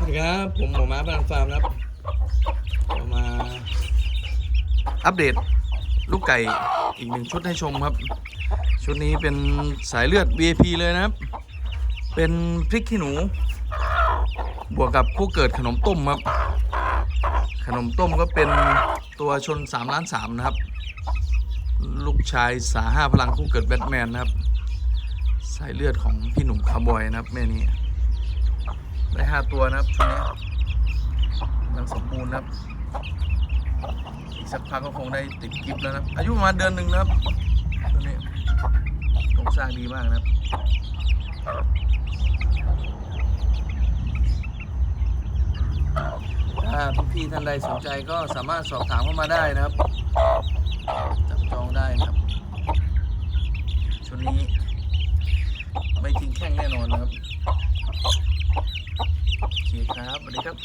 สวัสดีครับผมหมอม้าพลังฟาร์มครับเรามาอัปเดตลูกไก่อีกหนึ่งชุดให้ชมครับชุดนี้เป็นสายเลือด VIP เลยนะครับเป็นพริกขี้หนูบวกกับคู่เกิดขนมต้มครับขนมต้มก็เป็นตัวชน3 ล้าน 3นะครับลูกชายสา5พลังคู่เกิดแบทแมนนะครับสายเลือดของพี่หนุ่มคาร์บอยนะครับแม่นี้ได้5 ตัวนะครับชุดนี้ยังสมบูรณ์นะครับอีกสักพักก็คงได้ติดกิฟต์แล้วนะอายุประมาณเดือนหนึ่งนะครับตัวนี้โครงสร้างดีมากนะครับถ้าพี่ท่านใดสนใจก็สามารถสอบถามเข้ามาได้นะครับจับจองได้นะครับชุดนี้ไม่ทิ้งแข้งแน่นอนนะครับโอเคครับสวัสดีครับ